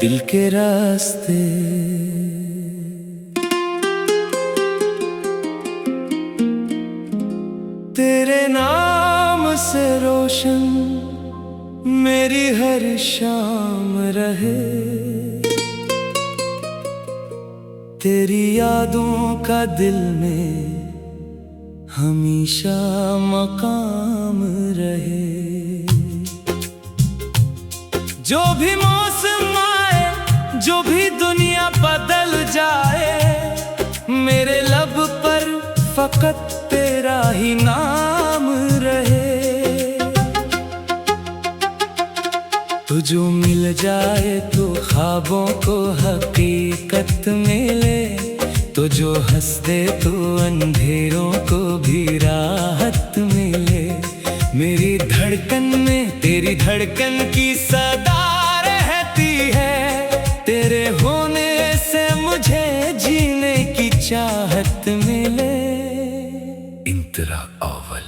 दिल के रास्ते। तेरे नाम से रोशन मेरी हर शाम रहे, तेरी यादों का दिल में हमेशा मकाम रहे। जो भी मौसम आए, जो भी दुनिया बदल जाए, मेरे लब पर फकत तेरा ही नाम रहे। तो जो मिल जाए तो ख्वाबों को हकीकत मिले, तो जो हंस दे तो अंधेरों को भी राहत मिले। मेरी धड़कन में तेरी धड़कन की सदा रहती है, तेरे होने से मुझे जीने की चाहत मिले। इंतरा अव्वल।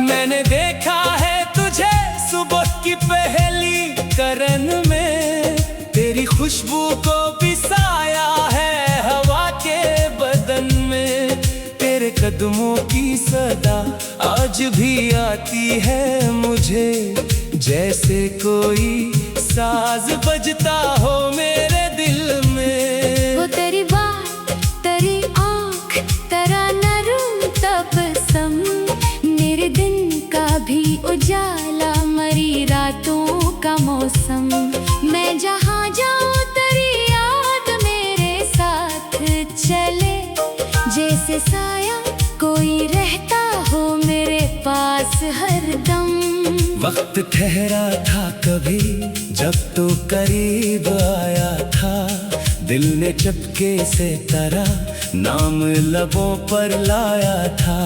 मैंने देखा है तुझे सुबह की पहली करन में, तेरी खुशबू को पिसाया है हवा के बदन में। तेरे कदमों की सदा आज भी आती है मुझे, जैसे कोई साज बजता हो मेरे दिल में। वो तेरी बात, तेरी आँख, तेरा नरम तबस्सुम, मेरे दिन का भी उजाला, मरी रातों का मौसम। मैं जहाँ जाऊँ तेरी याद मेरे साथ चले, जैसे साया कोई रहता हो मेरे पास हरदम। वक्त ठहरा था कभी जब तो करीब आया था, दिल ने चुपके से तेरा नाम लबों पर लाया था।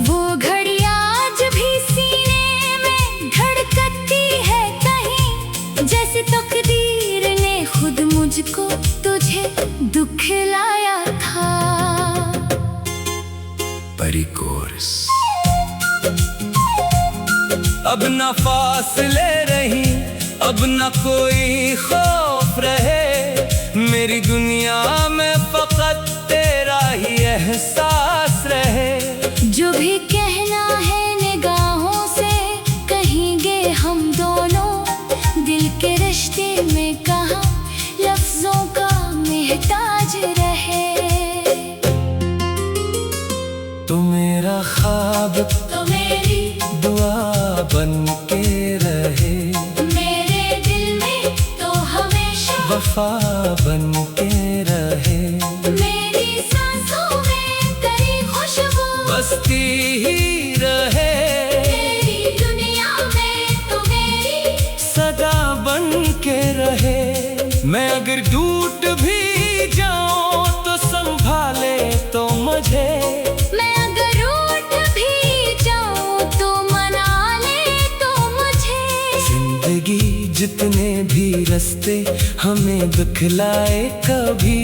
वो घड़ी आज भी सीने में धड़कती है कहीं, जैसे तकदीर ने खुद मुझको तुझे दुख लाया था। परिकोर्स। अब न फासले रही, अब न कोई खौफ रहे, मेरी दुनिया में फकत तेरा ही एहसास रहे। जो भी कहना है निगाहों से कहेंगे हम दोनों, दिल के रिश्ते में कहाँ लफ्जों का मोहताज रहे। तो मेरा ख्वाब, तो मेरी दुआ बन के रहे, मेरे दिल में तो हमेशा वफा बन के रहे। मेरी सांसों में तेरी खुशबू बसती ही रहे, तेरी दुनिया में तो मेरी सदा बन के रहे। मैं अगर टूट भी जाऊं तो संभाले तो मुझे, मैं अगर रूठ भी जाऊं तो मना ले तो मुझे। जिंदगी जितने भी रास्ते हमें दिखलाए कभी,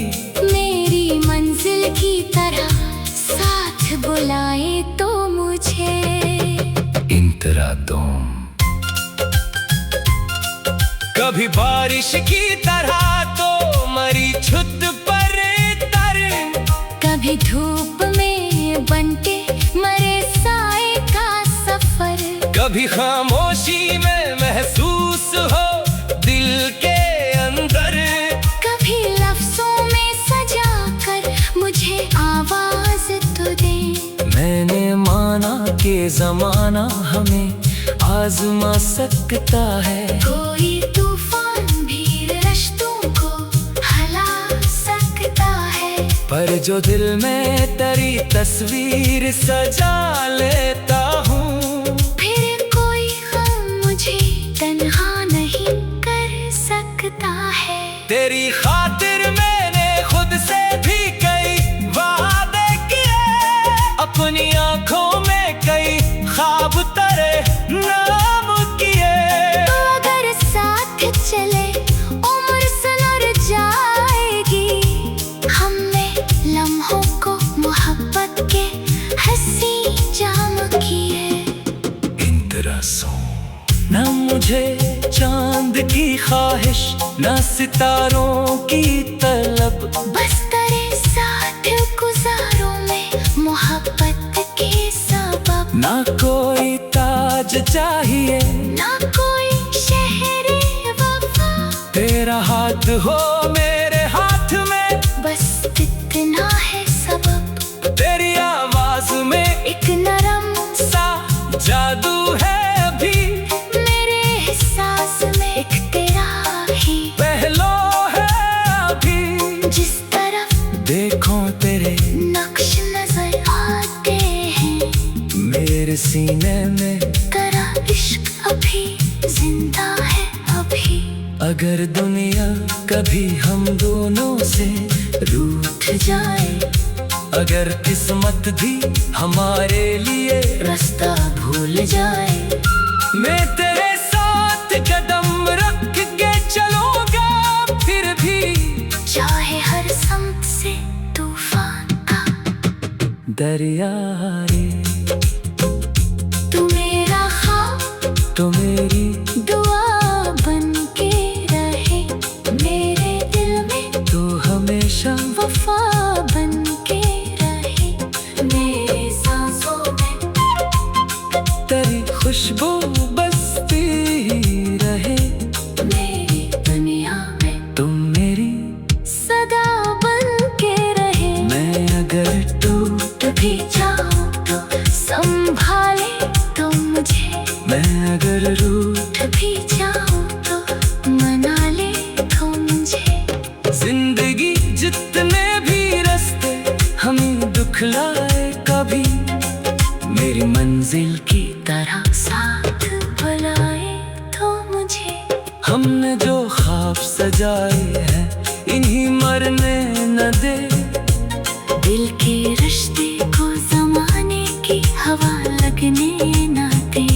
मेरी मंजिल की तरह साथ बुलाए तो मुझे। इंतरा दोम। कभी बारिश की तरह तो मरी छुत पर तर, कभी धूप में बनके मरे साए का सफर, कभी खामोशी में महसूस हो दिल के अंदर, कभी लफ्जों में सजा कर मुझे आवाज तो दे। मैंने माना कि जमाना हमें आजमा सकता है, कोई तूफान भी रिश्तों को हिला सकता है, पर जो दिल में तेरी तस्वीर सजा लेता हूँ, फिर कोई गम मुझे तन्हा नहीं कर सकता है। तेरी खातिर मैंने खुद से भी कई वादे किए, अपनी आंखों में कई ख्वाब तेरे नाम किए। तो अगर साथ चले उम्र सुलझ जाएगी, हमने लम्हों को मोहब्बत के हंसी जाम तरह सो। न मुझे चांद की ख्वाहिश, न सितारों की तलब, बस तेरे साथ गुजारूं मैं मोहब्बत के सबब। ना कोई ताज चाहिए, ना कोई शहरे वफा, तेरा हाथ हो मेरे हाथ में, बस इतना है सबब। तेरी आवाज में एक नरम सा जादू है अभी, मेरे एहसास में एक तेरा ही पहलो है अभी। जिस तरफ देखो तेरे नक्श नजर आते हैं, मेरे सीने में तेरा इश्क अभी जिंदा है अभी। अगर दुनिया कभी हम दोनों से रूठ जाए, अगर किस्मत भी हमारे लिए रास्ता भूल जाए, मैं तेरे साथ कदम रख के चलूंगा फिर भी। चाहे हर समत से तूफान का दरिया रे तू मेरा ख्वाब, तो मेरी दुआ बन के रहे मेरे दिल में, तो हमेशा वफा बन के रहे मेरी सांसों में, तेरी खुशबू बसती रहे मेरी दुनिया में, तुम मेरी सदा बन के रहे। मैं अगर टूट भी जाऊं तो संभाले तो मुझे, मैं अगर रूठ भी जाऊं तो मना ले तो मुझे। जिंदगी जितने भी रास्ते हमें दुखलाए कभी, मेरी मंजिल की तरह साथ बुलाए तो मुझे। हमने जो ख्वाब सजाए हैं इन्हीं मरने न दे, दिल के रिश्ते को जमाने की हवा लगने ना दे।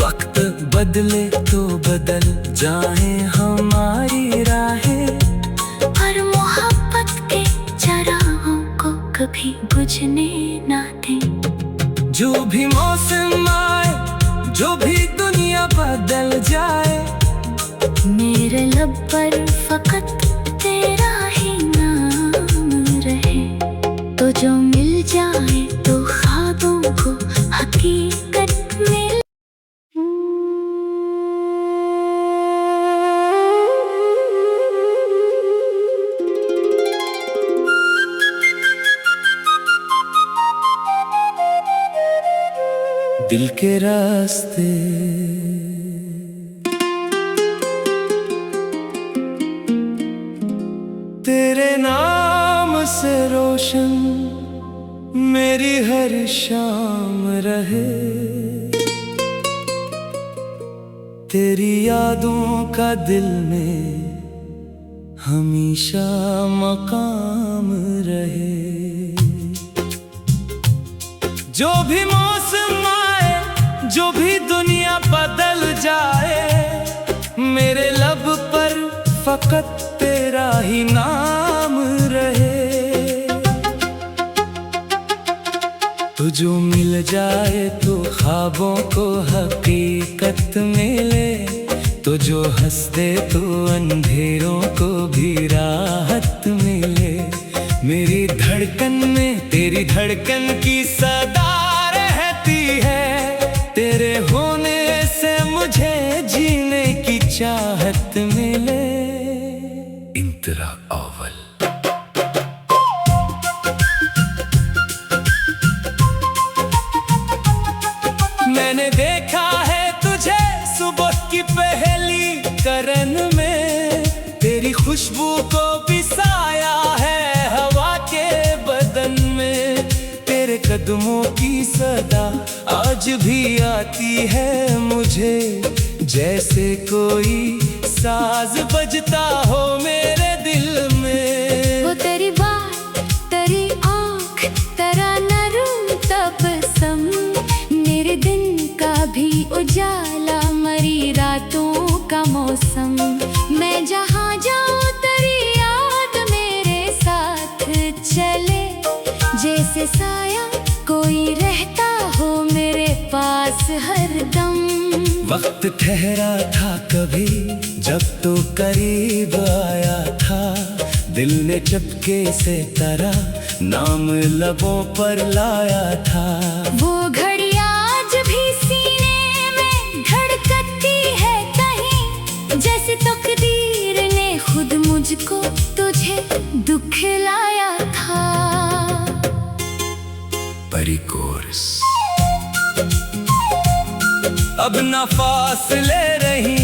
वक्त बदले तो बदल जाए हमारी राहें, पर मोहब्बत के चराहों को कभी बुझने ना दे। जो भी मौसम आए, जो भी दुनिया बदल जाए, मेरे लब पर फकत तेरा ही नाम रहे। तो जो मिल जाए तो ख्वाबों को हकीकत में। दिल के रास्ते तेरे नाम से रोशन मेरी हर शाम रहे, तेरी यादों का दिल में हमेशा मकाम रहे। जो भी मौसम आए, जो भी दुनिया बदल जाए, मेरे लब पर फकत तेरा ही नाम रहे। तो जो मिल जाए तो ख्वाबों को हकीकत मिले, तो जो हंस दे तो अंधेरों को भी राहत मिले। मेरी धड़कन में तेरी धड़कन की सदा रहती है, तेरे होने से मुझे जीने की चाहत मिले। इंतरा अव्वल। मैंने देखा है तुझे सुबह की पहली करन में, तेरी खुशबू को बिसाया है हवा के बदन में। तेरे कदमों की सदा आज भी आती है मुझे, जैसे कोई साज बजता हो मेरे दिल में। वो तेरी बात, तेरी आँख, तेरा नरम तबस्सुम, मेरे दिन का भी उजाला, मरी रातों का मौसम। मैं जहाँ जाऊँ तेरी याद मेरे साथ चले, जैसे साया कोई रहता हो मेरे पास हरदम। वक्त ठहरा था कभी जब तो करीब आया था, दिल ने चुपके से तेरा नाम लबों पर लाया था। वो घड़ी आज भी सीने में धड़कती है कहीं, जैसे तकदीर ने खुद मुझको तुझे दुखलाया था। परिकोर्स अब न फासले रही,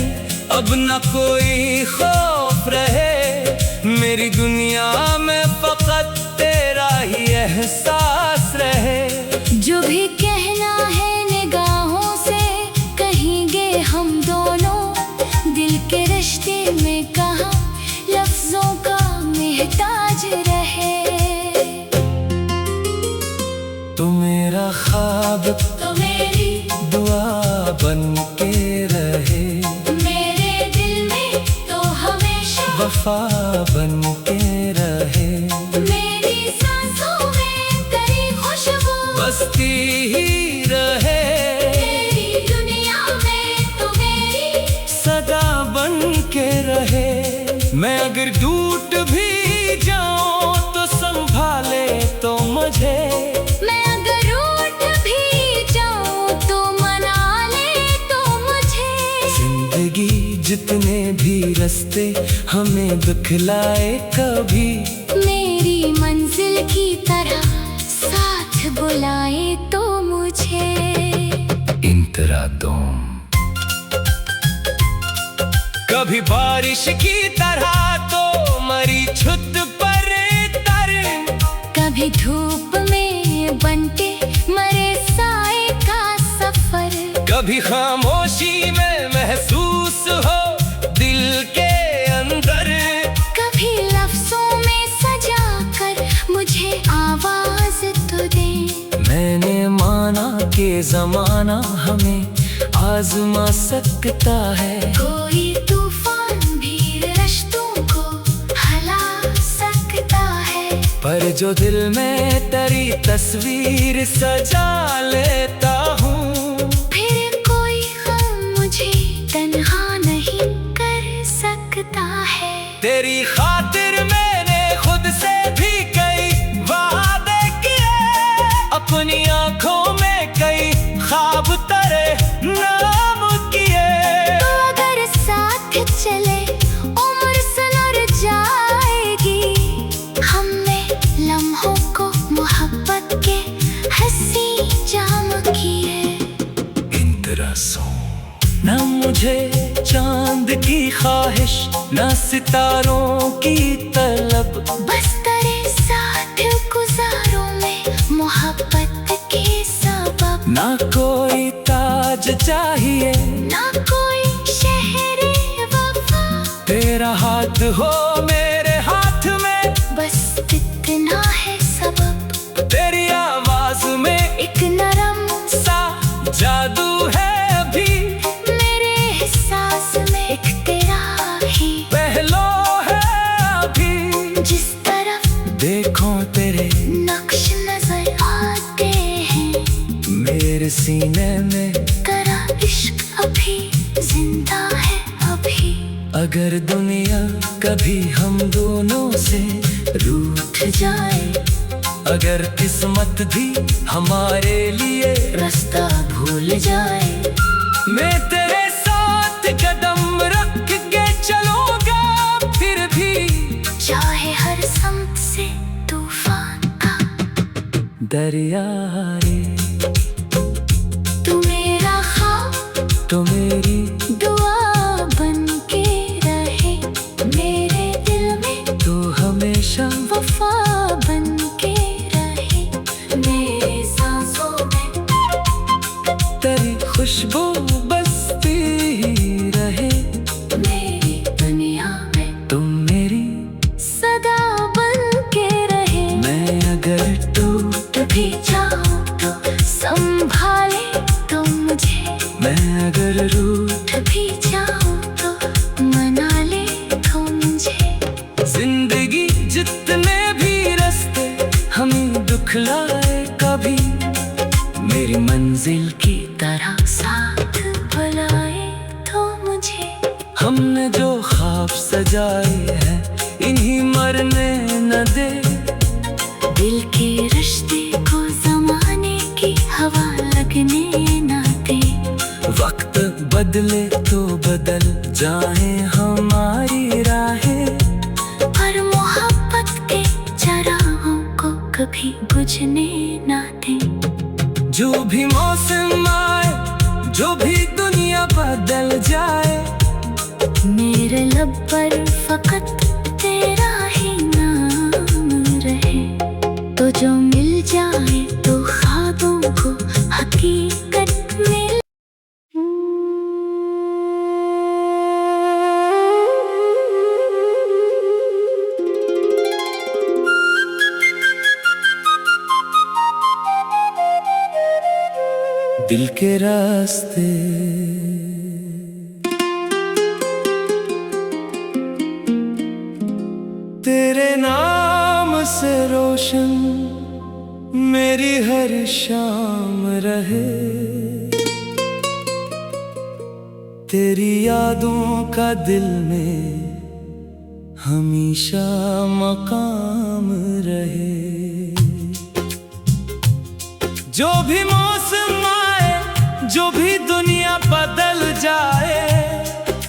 अब न कोई खौफ रहे, मेरी दुनिया में फकत तेरा ही एहसास रहे। जो भी कहना है निगाहों से कहेंगे हम दोनों, दिल के रिश्ते में कहाँ लफ्जों का मोहताज रहे। तू मेरा ख्वाब तो मेरी दुआ बन के रहे, मेरे दिल में तो हमेशा वफा बन के रहे, मेरी सांसों में तेरी खुशबू बसती ही रहे, तेरी दुनिया में तो मेरी सदा बन के रहे। मैं अगर टूट भी जाऊं तो संभाले तो मुझे, मैं अगर रूठ भी जाऊं तो मना ले तो मुझे। जिंदगी जितने भी रास्ते हमें दिखलाए कभी, मेरी मंजिल की तरह साथ बुलाए तो मुझे। इंतरा दोम कभी बारिश की तरह तो मरी छुत पर तर, कभी धूप में बनके मरे साए का सफर, कभी खामोशी में महसूस हो दिल के अंदर, कभी लफ्जों में सजा कर मुझे आवाज तो दे। मैंने माना कि जमाना हमें आजमा सकता है, कोई तूफान भी रिश्तों को हिला सकता है, पर जो दिल में तेरी तस्वीर सजा लेता हूँ, फिर कोई गम मुझे तन्हा नहीं कर सकता है। तेरी खातिर मैंने खुद से भी कई वादे किए, अपनी आंखों में कई ख्वाब तेरे नाम किए। तो अगर साथ चले उम्र सुलझ जाएगी, हमने लम्हों को मोहब्बत के हंसी जाम किए। इंतरासों न मुझे चांद की ख्वाहिश, न सितारों की तलब, बस तेरे साथ गुजारों में मोहब्बत के सबब। ना कोई ताज चाहिए, ना कोई शहरे वफा, तेरा हाथ हो मेरे हाथ में, बस इतना है सबब। तेरी आवाज में एक नरम सा जादू है अभी, मेरे एहसास में एक तेरा ही पहलो है अभी। जिस तरफ देखो तेरे नक्श नजर आते हैं, मेरे सीने में तेरा इश्क अभी जिंदा है अभी। अगर दुनिया कभी हम दोनों से रूठ जाए, अगर किस्मत भी हमारे लिए रास्ता भूल जाए, मैं तेरे साथ कदम रख के चलूंगा फिर भी, चाहे हर समत से तूफान का दरिया रे। तू मेरा ख्वाब तो मेरी दुआ बन के रहे, मेरे दिल में तो हमेशा वफा बन के रहे, मेरी सांसों में तेरी खुशबू बसती ही रहे, मेरी दुनिया में तुम मेरी सदा बन के रहे। मैं अगर टूट भी जाऊं तो संभाले तो मुझे, मैं अगर रूठ भी जाऊं तो मना ले तो मुझे। जिंदगी जितने भी रास्ते हमें दुखलाए कभी, मेरी मंजिल की तरह साथ बुलाए। हमने जो ख्वाब सजाए हैं इन्हीं मरने न दे। दिल के रिश्ते को जमाने की हवा लगने ना दे। वक्त बदले तो बदल जाए हमारी राहें, पर मोहब्बत के चरागों को कभी बुझने ना दे। जो भी मौसम आए, जो भी दुनिया बदल जाए, मेरे लब पर फकत तेरा ही नाम रहे। तो जो मिल जाए तो ख्वाबों को हकीकत में। दिल के रास्ते तेरे नाम से रोशन मेरी हर शाम रहे। तेरी यादों का दिल में हमेशा मकाम रहे। जो भी मौसम आए, जो भी दुनिया बदल जाए,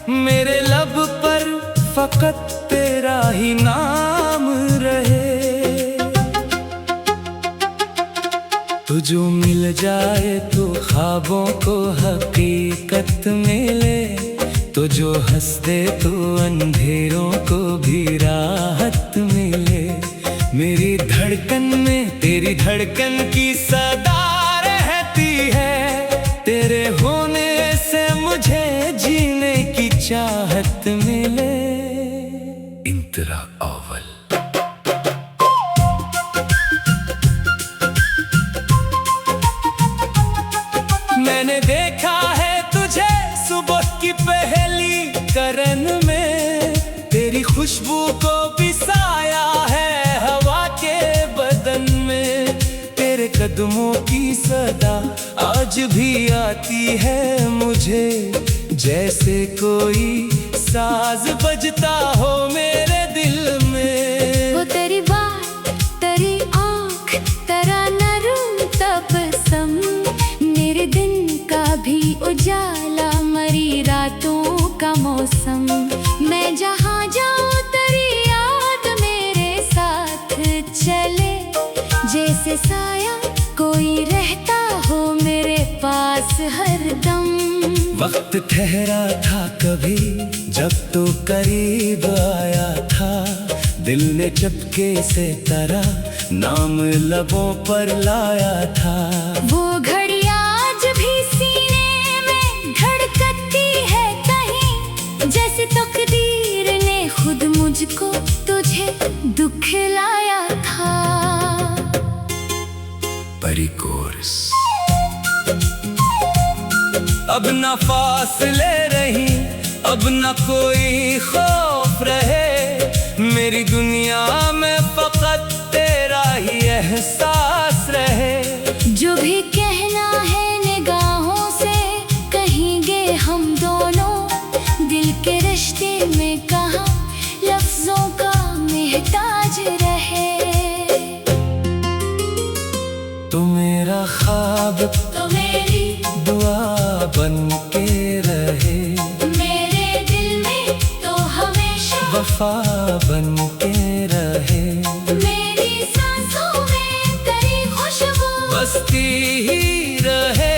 मेरे लब पर फकत तेरा ही नाम रहे। तो जो मिल जाए तो ख्वाबों को हकीकत मिले। तो जो हंस दे तो अंधेरों को भी राहत मिले। मेरी धड़कन में तेरी धड़कन की सदा रहती है। तेरे होने से मुझे जीने की चाहत मिले। इंतरा अव्वल। मैंने देखा है तुझे सुबह की पहली करन में। तेरी खुशबू को पिसाया है हवा के बदन में। तेरे कदमों की सदा आज भी आती है मुझे। जैसे कोई साज बजता हो मेरे दिल में। वो तेरी बात, तेरी आँख, तेरा नरम तबस्सुम, मेरे दिन का भी उजाला, मरी रातों का मौसम। मैं जहाँ जाऊँ तेरी याद मेरे साथ चले। जैसे साया कोई रहता हो मेरे पास हरदम। वक्त ठहरा था कभी जब तो करीब आया था। दिल ने चुपके से तेरा नाम लबों पर लाया था। वो घड़ी आज भी सीने में धड़कती है कहीं। जैसे तकदीर ने खुद मुझको तुझे दुख लाया था। परिकोर्स अब न फासले रही, अब न कोई खौफ रहे। मेरी दुनिया में फकत तेरा ही एहसास रहे। जो भी कहना है निगाहों से कहेंगे हम दोनों। दिल के रिश्ते में कहाँ लफ्जों का महताज रहे। तो मेरा ख्वाब तो मेरी दुआ बन के रहे। मेरे दिल में तो हमेशा वफा बन के रहे। मेरी सांसों में तेरी खुशबू बसती ही रहे।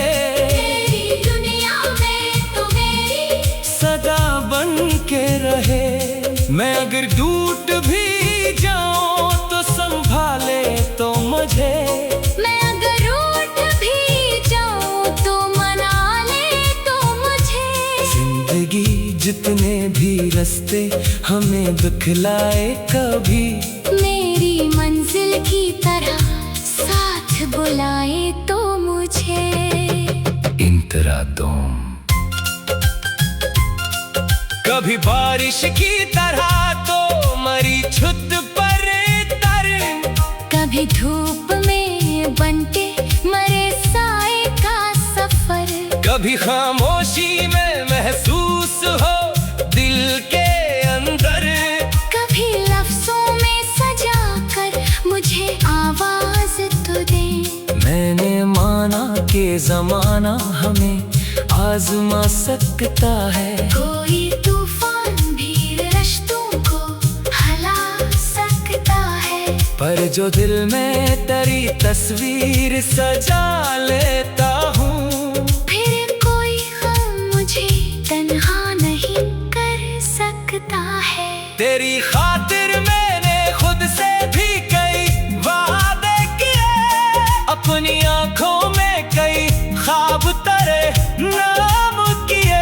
तेरी दुनिया में तो मेरी सदा बन के रहे। मैं अगर टूट भी जाऊं तो संभाले तो मुझे। मैं अगर रूठ भी जाऊं तो मना ले तो मुझे। जिंदगी जितने भी रास्ते हमें दिखलाए कभी। मेरी मंजिल की तरह साथ बुलाए तो मुझे। इंतरा दोम कभी बारिश की तरह तो मरी छुत पर तर। कभी धूप में बनते मरे साए का सफर। कभी खामोशी में महसूस हो दिल के जमाना हमें आजमा सकता है। कोई तूफान भी रिश्तों को हिला सकता है, पर जो दिल में तेरी तस्वीर सजा लेता हूँ, फिर कोई गम मुझे तन्हा नहीं कर सकता है। तेरी खातिर मैंने खुद से भी कई वादे किए, अपनी आंखों में कई ख्वाब तेरे नाम किए।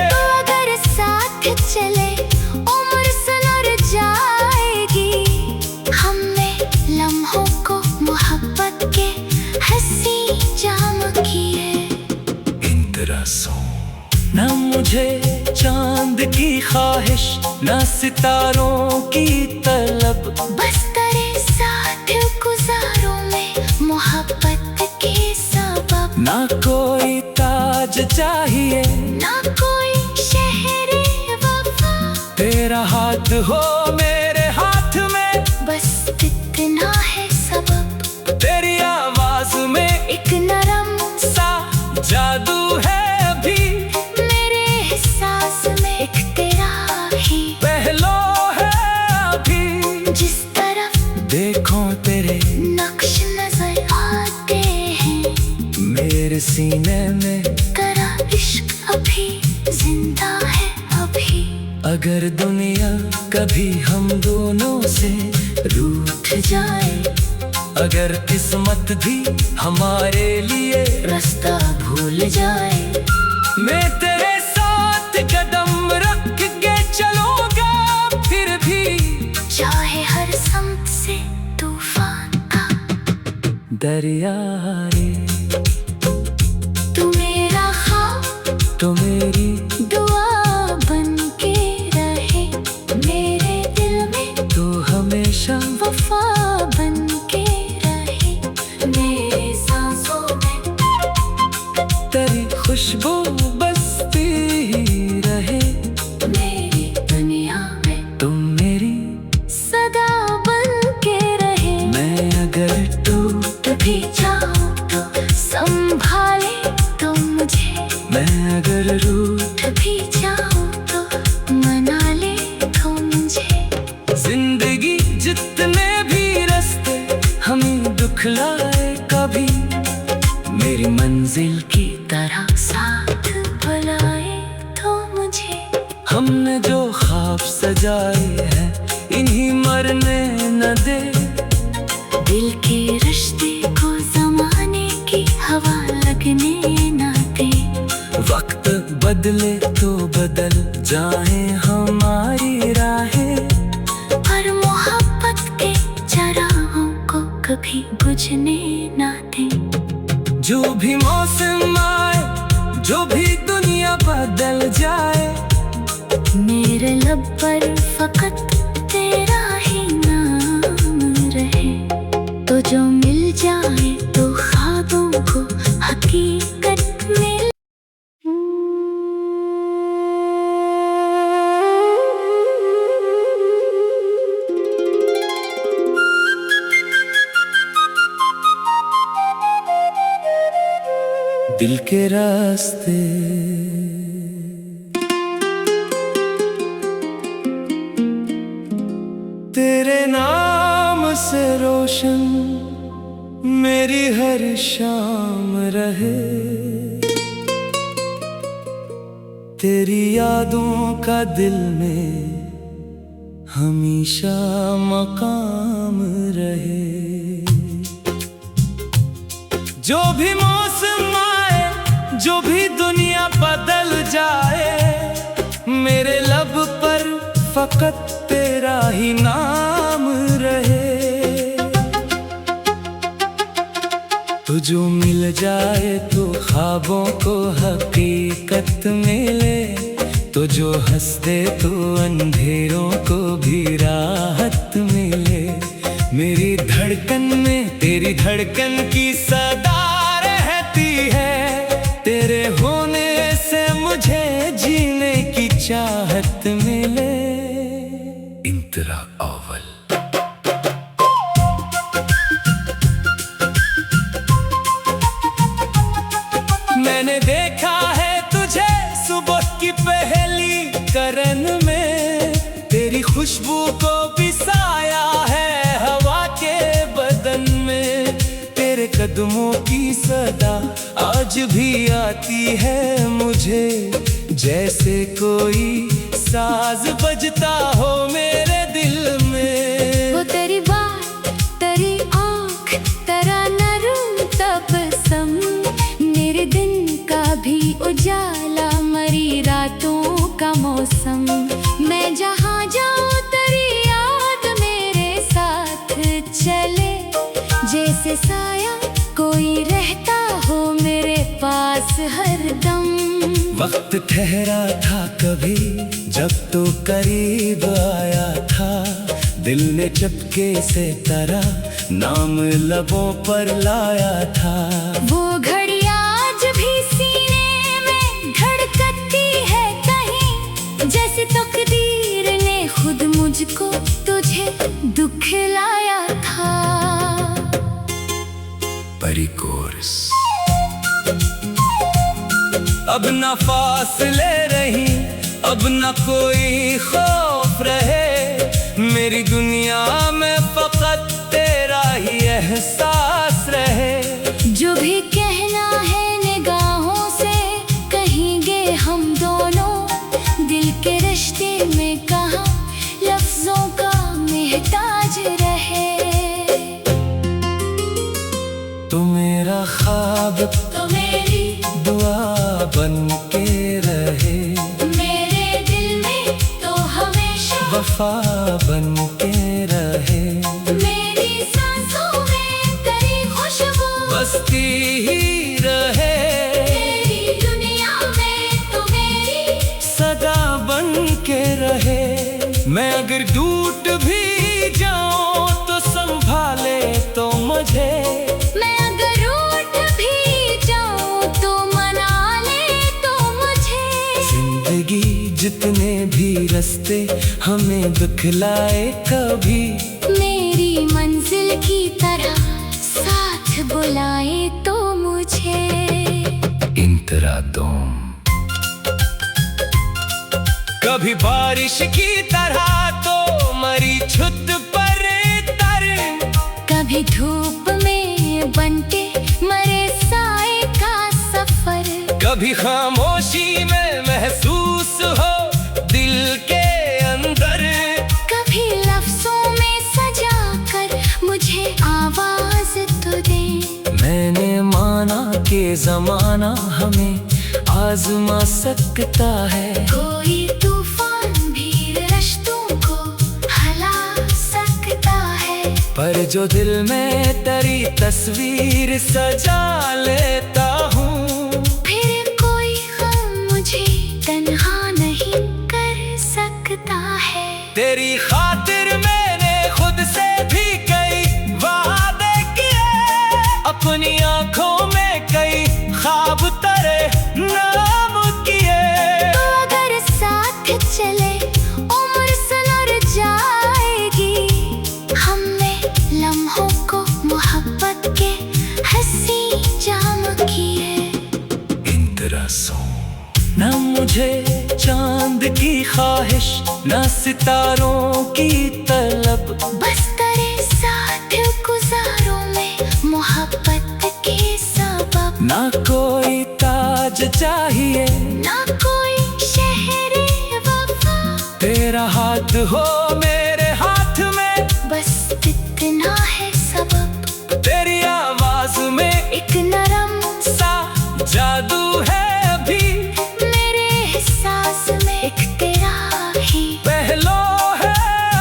तो अगर साथ चले उम्र सुलझ जाएगी, हमने लम्हों को मोहब्बत के हंसी जाम किए। इन तरह सो ना मुझे चांद की ख्वाहिश, ना सितारों की तलब, बस तेरे साथ गुजारों में मोहब्बत के सबब। ना कोई ताज चाहिए, ना कोई शहरे वफा, तेरा हाथ हो मेरे हाथ में, बस इतना है सबब। तेरी आवाज में एक नरम सा जादू है अभी, मेरे एहसास में एक तेरा ही पहलो है अभी। जिस तरफ देखो तेरे नक्श नजर आते हैं, मेरे सीने में करा इश्क अभी जिंदा है अभी। अगर दुनिया कभी हम दोनों से रूठ जाए, अगर किस्मत भी हमारे लिए रास्ता भूल जाए, मैं तेरे साथ कदम रख के चलूंगा फिर भी, चाहे हर समत से तूफान का दरिया रे। तू मेरा ख्वाब, तो मेरी दुआ बन के रहे, मेरे दिल में तो हमेशा वफा बन के रहे, मेरे सांसों में तेरी खुशबू बसती रहे, मेरी दुनिया में तुम मेरी सदा बन के रहे। मैं अगर टूट भी जाऊं तो संभाले तो मुझे, मैं अगर रूठ भी जाऊं तो मना ले तो मुझे। जिंदगी जितने भी रास्ते हमें दुखलाए कभी, मेरी मंजिल की तरह साथ बुलाए तो मुझे। हमने जो ख्वाब सजाए हैं इन्हीं मरने न दे, दिल के रिश्ते को जमाने की हवा लगने ना दे। वक्त बदले तो बदल जाए हमारी राहें, पर मोहब्बत के चराहों को कभी बुझने ना दे। जो भी मौसम आए, जो भी दुनिया बदल जाए, मेरे लब पर फकत तेरा ही नाम रहे। तो जो मिल जाए तो ख्वाबों को हकीकत में। दिल के रास्ते तेरे नाम से रोशन मेरी हर शाम रहे, तेरी यादों का दिल में हमेशा मकाम रहे। जो भी मौसम आए, जो भी दुनिया बदल जाए, मेरे लब पर फकत तेरा ही नाम रहे। तो जो मिल जाए तो ख्वाबों को हकीकत मिले, तो जो हंस दे तो अंधेरों को भी राहत मिले। मेरी धड़कन में तेरी धड़कन की सदा रहती है, तेरे होने से मुझे जीने की चाहत मिले। इंतरा अव्वल। की पहली करन में तेरी खुशबू को पिसाया है हवा के बदन में। तेरे कदमों की सदा आज भी आती है मुझे, जैसे कोई साज बजता हो मेरे दिल में। वो तेरी बात, तेरी आँख, तेरा नरम तबस्सुम, मेरे दिन का भी उजाला, मरी रातों का मौसम। मैं जहाँ जाऊँ तेरी याद मेरे साथ चले, जैसे साया कोई रहता हो मेरे पास हरदम। वक्त ठहरा था कभी जब तो करीब आया था, दिल ने चुपके से तेरा नाम लबों पर लाया था। वो घड़ी आज भी सीने में धड़कती है कहीं, जैसे तकदीर ने खुद मुझको तुझे दुखलाया था। परिकोर्स अब न फासले रही, अब न कोई खौफ रहे, मेरी दुनिया में फकत तेरा ही एहसास रहे। जो भी कहना है निगाहों से कहेंगे हम दोनों, दिल के रिश्ते में कहाँ लफ्जों का मोहताज रहे। तू मेरा ख्वाब, तो मेरी दुआ बन के रहे, मेरे दिल में तो हमेशा वफा बन के रहे। मेरी सांसों में तेरी खुशबू बसती ही रहे, मेरी दुनिया में तो मेरी सदा बन के रहे। मैं अगर टूट भी जाऊं तो संभाले तो मुझे, मैं अगर रूठ भी जाऊं तो मना ले तो मुझे। जिंदगी जितने भी रास्ते हमें दिखलाए कभी, मेरी मंजिल की तरह साथ बुलाए तो मुझे। इंतरा दोम कभी बारिश की तरह तो मरी छुत पर तर, कभी धूप में बनते मरे साए का सफर, कभी खामोशी में महसूस हो दिल के अंदर, कभी लफ्जों में सजा कर मुझे आवाज तो दे। मैंने माना कि जमाना हमें आजमा सकता है, कोई तूफान भी रिश्तों को हिला सकता है, पर जो दिल में तेरी तस्वीर सजा लेता हूँ, फिर कोई गम मुझे तन्हा नहीं कर सकता है। तेरी खातिर मैंने खुद से भी कई वादे किए, अपनी आंखों में कई ख्वाब तेरे नाम किए। तो अगर साथ चले उम्र सुलझ जाएगी, हमने लम्हों को मोहब्बत के हंसी जाम किए। इंतरासों न मुझे चांद की ख्वाहिश, न सितारों की तलब, बस तेरे साथ गुजारों में मोहब्बत के सबब। ना कोई ताज चाहिए, ना कोई शहरे वफा, तेरा हाथ हो मेरे हाथ में, बस इतना है सबब। तेरी आवाज में एक नरम सा जादू है अभी, मेरे एहसास में एक तेरा ही पहलो है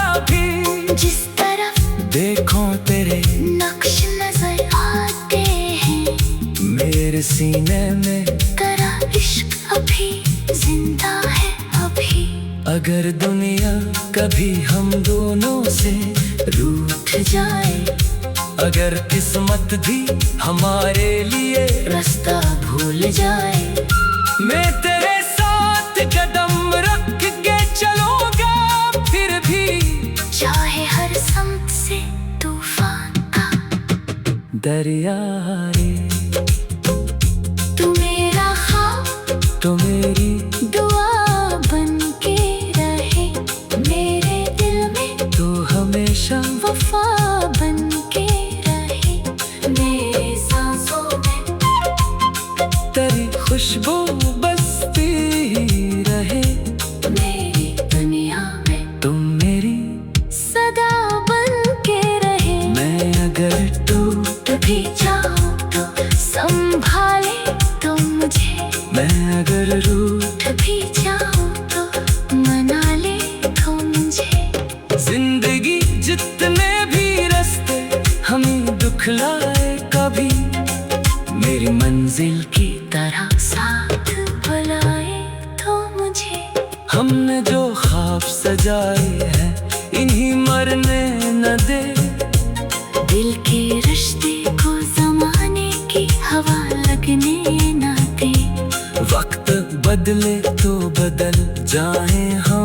अभी। जिस तरफ देखो तेरे नक्श नजर आते हैं, मेरे सीने में तेरा इश्क अभी जिंदा है अभी। अगर दुनिया कभी हम दोनों से रूठ जाए, अगर किस्मत भी हमारे लिए रास्ता भूल जाए, मैं तेरे साथ कदम रख के चलूंगा फिर भी, चाहे हर समत से तूफान का दरिया रे। तू मेरा ख्वाब, तो मेरी दुआ तेरी मंजिल की तरह साथ बुलाए तो मुझे। हमने जो ख्वाब सजाए हैं इन्हीं मरने न दे। दिल के रिश्ते को जमाने की हवा लगने ना दे। वक्त बदले तो बदल जाए हम,